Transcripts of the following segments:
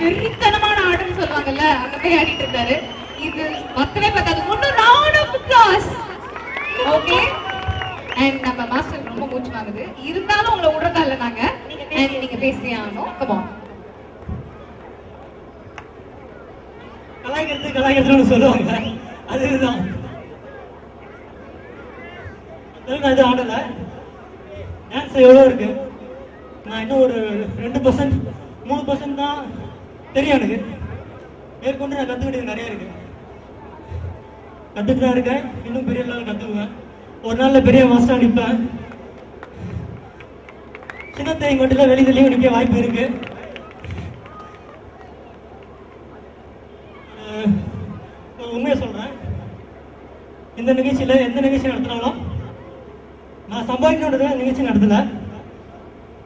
வெறித்தனமான ஆடுன்னு சொல்லுவாங்கல்ல, அந்த மாதிரி ஆடிட்டு இருந்தாரு. இது மொத்தமே பார்த்தாது. இன்னும் round of applause. Okay. And நம்ம மாஸ்டர் ரொம்ப மூச்சு வாங்குது. இருந்தாலும் உங்களை விடுறதா இல்ல நாங்க. And நீங்க பேசியே ஆகணும். Come on. கலாய்க்கிறதுன்னு சொல்லுவாங்க. அதுதான் நான் இது ஆடல. டான்ஸ் எவ்வளோ இருக்கு, நான் இன்னும் ஒரு 2% 3% தான் தெரியும் எனக்கு. மேற்கொண்டு நான் கற்றுக்கிட்டது நிறைய இருக்கு, கற்றுட்டு தான் இருக்கேன். இன்னும் பெரிய லெவலில் கற்றுக்குவேன். ஒரு நாளில் பெரிய மாஸ்டர் நிற்பேன். சின்னத்தை மட்டும் தான் வெளியிலையும் நிற்க வாய்ப்பு இருக்கு. உண்மையை சொல்கிறேன், இந்த நிகழ்ச்சியில் எந்த நிகழ்ச்சி நடத்தினாலும் நான் சம்பாதிக்கணுன்றத நிகழ்ச்சி நடத்தல.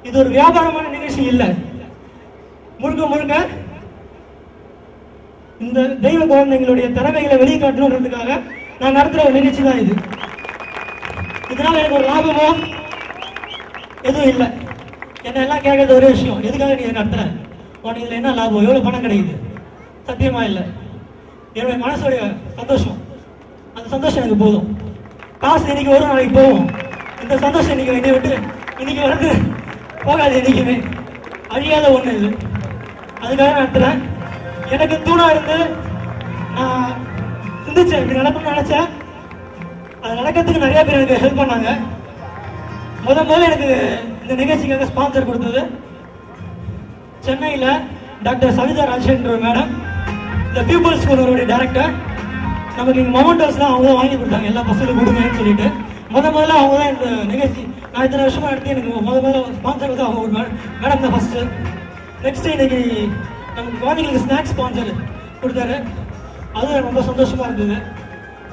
இது ஒரு வியாபாரமான நிகழ்ச்சி இல்லை. முழுக்க முழுக்க இந்த தெய்வ குழந்தைங்களுடைய திறமைகளை வெளிக்காட்டணுன்றதுக்காக நான் நடத்துகிற ஒரு நிகழ்ச்சி தான் இது. இதனால எனக்கு ஒரு லாபமோ எதுவும் இல்லை. என்ன எல்லாம் கேட்கறது ஒரே விஷயம், எதுக்காக நீ நடத்துற, உனக்கு இதில் என்ன லாபம், எவ்வளோ பணம் கிடைக்குது? சத்தியமா இல்லை. என்னுடைய மனசுடைய சந்தோஷம், அந்த சந்தோஷம் எனக்கு போதும். காசு இன்னைக்கு வரும், நாளைக்கு போகும். இந்த சந்தோஷம் இன்னைக்கு என்னை விட்டு இன்னைக்கு வந்து போகாது, என்னைக்குமே அழியாத ஒண்ணு இது. அதுக்காக நடத்துறேன். எனக்கு தூணா இருந்து நான் சிந்திச்சேன், இப்படி நடக்கணும்னு நினைச்சேன். அது நடக்கிறதுக்கு நிறைய பேர் எனக்கு ஹெல்ப் பண்ணாங்க. முதல்ல எனக்கு இந்த நிகழ்ச்சிக்காக ஸ்பான்சர் கொடுத்தது சென்னையில் டாக்டர் சவிதா ராஜேந்திர மேடம், இந்த பியூபிள் ஸ்கூலோடைய டைரக்டர். நமக்கு இங்கே மொமெண்டோஸ்லாம் அவங்க தான் வாங்கி கொடுத்தாங்க, எல்லா பசங்களும் கொடுங்கன்னு சொல்லிட்டு. முதல்ல அவங்க தான் இந்த நிகழ்ச்சி நான் இத்தனை வருஷமா எடுத்து எனக்கு முதல்ல ஸ்பான்சர் வந்து அவங்க ஒரு மேடம் தான் ஃபர்ஸ்ட். நெக்ஸ்ட் இன்னைக்கு நமக்கு குழந்தைங்களுக்கு ஸ்நாக்ஸ் ஸ்பான்சர் கொடுத்தாரு, அது ரொம்ப சந்தோஷமா இருந்தது.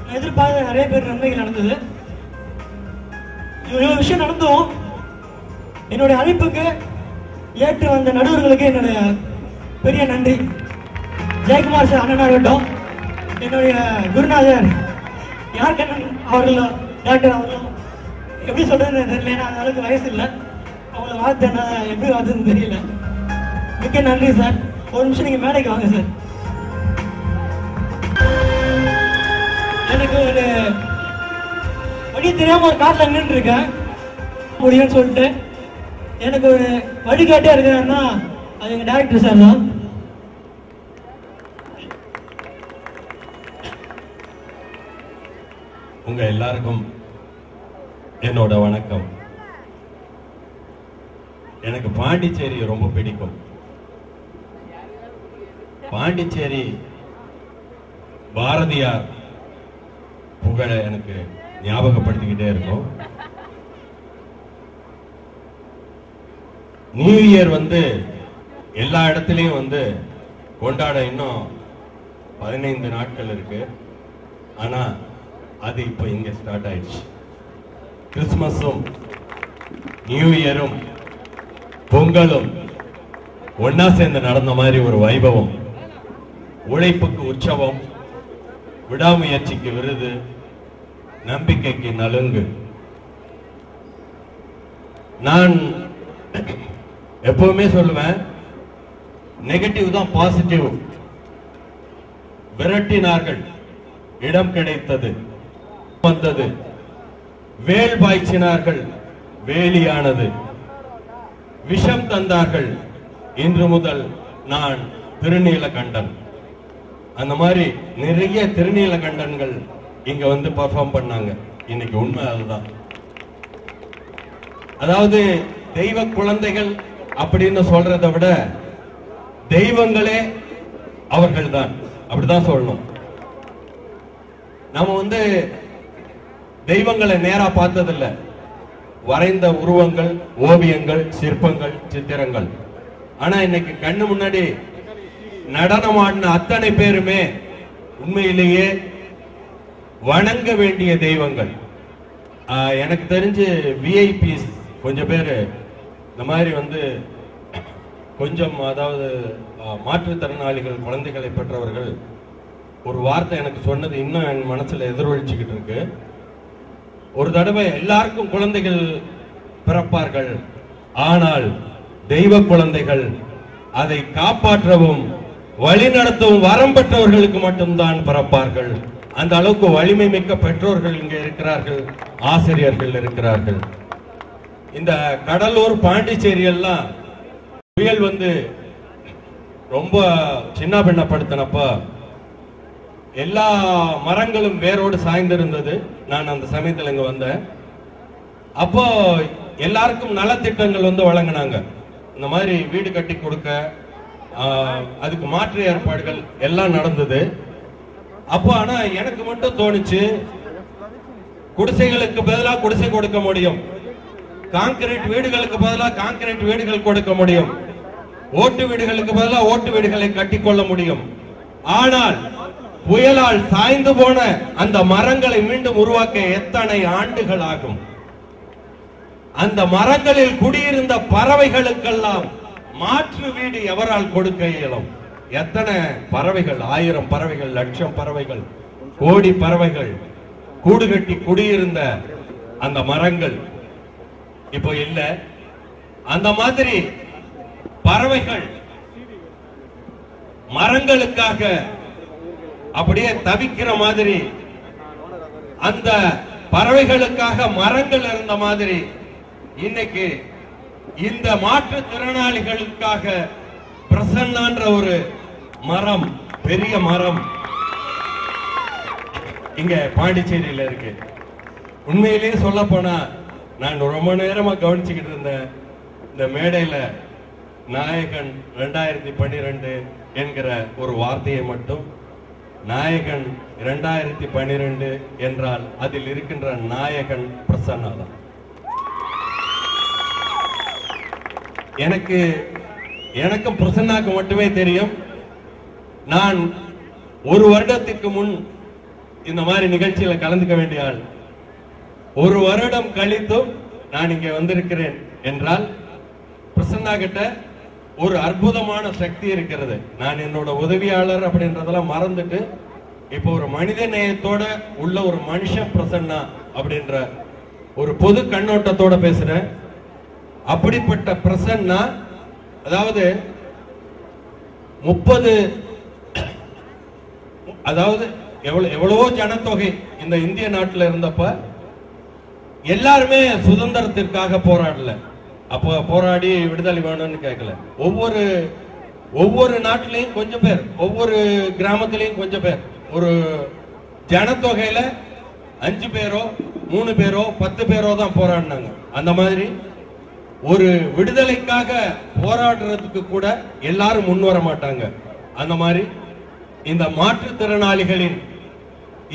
நான் எதிர்பார்த்த நிறைய பேர் நன்மைகள் நடந்தது. இவ்வளவு விஷயம் நடந்தும் என்னுடைய அழைப்புக்கு ஏற்று வந்த நடுவர்களுக்கு என்னுடைய பெரிய நன்றி. ஜெயக்குமார் சார் அண்ணனா இருக்கட்டும், என்னுடைய குருநாதர் யார் கண்ணன் அவர்களோ, டாக்டர் அவர்களும், எப்படி சொல்றதுன்னு தெரியல, ஏன்னா அந்த அளவுக்கு வயசு இல்லை. அவங்கள வார்த்தை என்ன எப்படி வார்த்தைன்னு தெரியல. மிக்க நன்றி சார். ஒரு நிமிஷம் நீங்க மேடைக்கு வாங்க சார். எனக்கு ஒரு வழி தெரியாம ஒரு காட்டுல நின்று இருக்கேன், முடியும்னு சொல்லிட்டு எனக்கு ஒரு வழிகாட்டியா இருக்காருன்னா அது எங்க டைரக்டர் சார் தான். உங்க எல்லாருக்கும் என்னோட வணக்கம். எனக்கு பாண்டிச்சேரி ரொம்ப பிடிக்கும். பாண்டிச்சேரி பாரதியார் புகழ எனக்கு ஞாபகப்படுத்திக்கிட்டே இருக்கும். நியூ இயர் வந்து எல்லா இடத்துலயும் கொண்டாட இன்னும் 15 நாட்கள் இருக்கு. ஆனா அது இப்ப இங்க ஸ்டார்ட் ஆயிடுச்சு. கிறிஸ்துமஸும் நியூ இயரும் பொங்கலும் ஒன்னா சேர்ந்து நடந்த மாதிரி ஒரு வைபவம். உழைப்புக்கு உற்சவம், விடாமுயற்சிக்கு விருது, நம்பிக்கைக்கு நலுங்கு. நான் எப்பவுமே சொல்லுவேன், நெகட்டிவ் தான் பாசிட்டிவ். விரட்டினார்கள், இடம் கிடைத்தது, வந்தது. வேல் பாய்ச்சினார்கள், வேலியானது. விஷம் தந்தார்கள், இன்று முதல் நான் திருநீலகண்டன். அந்த மாதிரி நிறைய திருநீலகண்டன்கள் இங்க பெர்ஃபார்ம் பண்ணாங்க. இன்னைக்கு உண்மை அதுதான். அதாவது தெய்வ குழந்தைகள் அப்படின்னு சொல்றதை விட தெய்வங்களே அவர்கள் தான், அப்படிதான் சொல்லணும். நம்ம தெய்வங்களை நேரா பார்த்ததில்ல, வரைந்த உருவங்கள், ஓவியங்கள், சிற்பங்கள், சித்திரங்கள். ஆனா இன்னைக்கு கண்ணு முன்னாடி நடனமாடின அத்தனை பேருமே உண்மையிலேயே வணங்க வேண்டிய தெய்வங்கள். எனக்கு தெரிஞ்சு விஐபிஸ் கொஞ்சம் பேரு இந்த மாதிரி கொஞ்சம், அதாவது மாற்றுத்திறனாளிகள் குழந்தைகளை பெற்றவர்கள் ஒரு வார்த்தை எனக்கு சொன்னது இன்னும் என் மனசுல எதிரொலிச்சுக்கிட்டு இருக்கு. ஒரு தடவை எல்லாருக்கும் குழந்தைகள் பிறப்பார்கள், ஆனால் தெய்வ குழந்தைகள் அதை காப்பாற்றவும் வழிநடத்தவும் வரம் பெற்றவர்களுக்கு மட்டும்தான் பிறப்பார்கள். அந்த அளவுக்கு வலிமை மிக்க பெற்றோர்கள் இங்கே இருக்கிறார்கள், ஆசிரியர்கள் இருக்கிறார்கள். இந்த கடலூர் பாண்டிச்சேரி எல்லாம் புயல் வந்து ரொம்ப சின்ன பின்னப்படுத்தினப்ப எல்லா மரங்களும் வேரோடு சாய்ந்திருந்தது. நான் அந்த சமயத்தில் இங்க வந்தேன். அப்போ எல்லாருக்கும் நலத்திட்டங்கள் வந்து வழங்கினாங்க. இந்த மாதிரி வீடு கட்டி கொடுக்க, அதுக்கு மாற்று ஏற்பாடுகள் எல்லாம் நடந்தது. அப்போ ஆனா எனக்கு மட்டும் தோணுச்சு, குடிசைகளுக்கு பதிலாக குடிசை கொடுக்க முடியும், கான்கிரீட் வீடுகளுக்கு பதிலாக கான்கிரீட் வீடுகள் கொடுக்க முடியும், ஓட்டு வீடுகளுக்கு பதிலாக ஓட்டு வீடுகளை கட்டிக்கொள்ள முடியும். ஆனால் புயலால் சாய்ந்து போன அந்த மரங்களை மீண்டும் உருவாக்க எத்தனை ஆண்டுகள் ஆகும்? அந்த மரங்களில் குடியிருந்த பறவைகளுக்கெல்லாம் மாற்று வீடு எவரால் கொடுக்க இயலும்? எத்தனை பறவைகள், 1000 பறவைகள், லட்சம் பறவைகள், கோடி பறவைகள் கூடு கட்டி குடியிருந்த அந்த மரங்கள் இப்போ இல்ல. அந்த மாதிரி பறவைகள் மரங்களுக்காக அப்படியே தவிக்கிற மாதிரி, அந்த பறவைகளுக்காக மரங்கள் இருந்த மாதிரி இன்னைக்கு இந்த மாற்றுத்திறனாளிகளுக்காக பிரசன்னான்ற ஒரு மரம், பெரிய மரம் இங்க பாண்டிச்சேரியில இருக்கு. உண்மையிலேயே சொல்ல போனா நான் ரொம்ப நேரமா கவனிச்சுக்கிட்டு இருந்தேன். இந்த மேடையில நாயகன் 2012 என்கிற ஒரு வார்த்தையை மட்டும், நாயகன் 2012 என்றால் அதில் இருக்கின்ற நாயகன் பிரசன்னா தான். எனக்கும் பிரசன்னாக்கு மட்டுமே தெரியும். நான் ஒரு வருடத்துக்கு முன் இந்த மாதிரி நிகழ்ச்சியில கலந்துக்க வேண்டிய ஆள். ஒரு வருடம் கழித்தும் நான் இங்கே வந்திருக்கிறேன் என்றால் பிரசன்னா கிட்ட ஒரு அற்புதமான சக்தி இருக்கிறது. நான் என்னோட உதவியாளர் அப்படின்றதெல்லாம் மறந்துட்டு இப்போ ஒரு மனித நேயத்தோட உள்ள ஒரு மனுஷன் பிரசன்னா அப்படின்ற ஒரு பொது கண்ணோட்டத்தோட பேசுறேன். அப்படிப்பட்ட பிரசன்னா, அதாவது 30, அதாவது எவ்வளவோ ஜனத்தொகை இந்த இந்திய நாட்டில் இருந்தப்ப எல்லாருமே சுதந்திரத்திற்காக போராடல. அப்போ போராடி விடுதலை வேணும்னு கேட்கல. ஒவ்வொரு நாட்டிலையும் கொஞ்சம் பேர், ஒவ்வொரு கிராமத்திலையும் கொஞ்சம் பேர், ஒரு ஜனத்தொகையில 5 பேரோ 3 பேரோ 10 பேரோ தான் போராடினாங்க. அந்த மாதிரி ஒரு விடுதலைக்காக போராடுறதுக்கு கூட எல்லாரும் முன் வர மாட்டாங்க. அந்த மாதிரி இந்த மாற்றுத்திறனாளிகளின்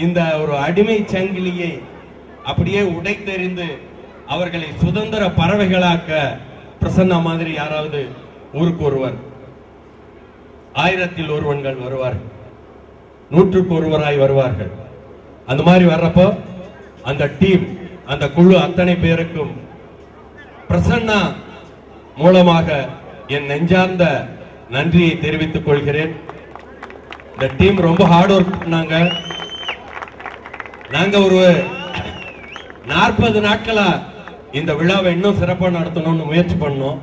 இந்த ஒரு அடிமை சங்கிலியை அப்படியே உடைத்தெறிந்து அவர்களை சுதந்திர பறவைகளாக்க பிரசன்னா மாதிரி யாராவது ஊருக்கு ஒருவர், 1000-ல் ஒருவன்கள் வருவார்கள், 100க்கு ஒருவராய் வருவார்கள். அந்த மாதிரி வர்றப்போ அந்த டீம், அந்த குழு அத்தனை பேருக்கும் பிரசன்னா மூலமாக என் நெஞ்சார்ந்த நன்றியை தெரிவித்துக் கொள்கிறேன். இந்த டீம் ரொம்ப ஹார்ட் ஒர்க் பண்ணாங்க. நாங்க ஒரு 40 நாட்களா இந்த விழாவை இன்னும் சிறப்பாக நடத்தணும்னு முயற்சி பண்ணோம்.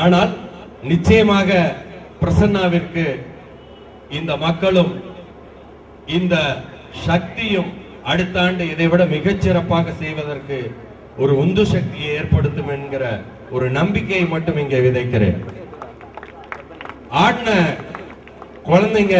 ஆனால் நிச்சயமாக பிரசன்னாவிற்கு இந்த மக்களும் இந்த சக்தியும் அடுத்த ஆண்டு இதைவிட மிகச்சிறப்பாக செய்வதற்கு ஒரு உந்து சக்தியை ஏற்படுத்தும் என்கிற ஒரு நம்பிக்கையை மட்டும் இங்கே விதைக்கிறேன். ஆடின குழந்தைங்க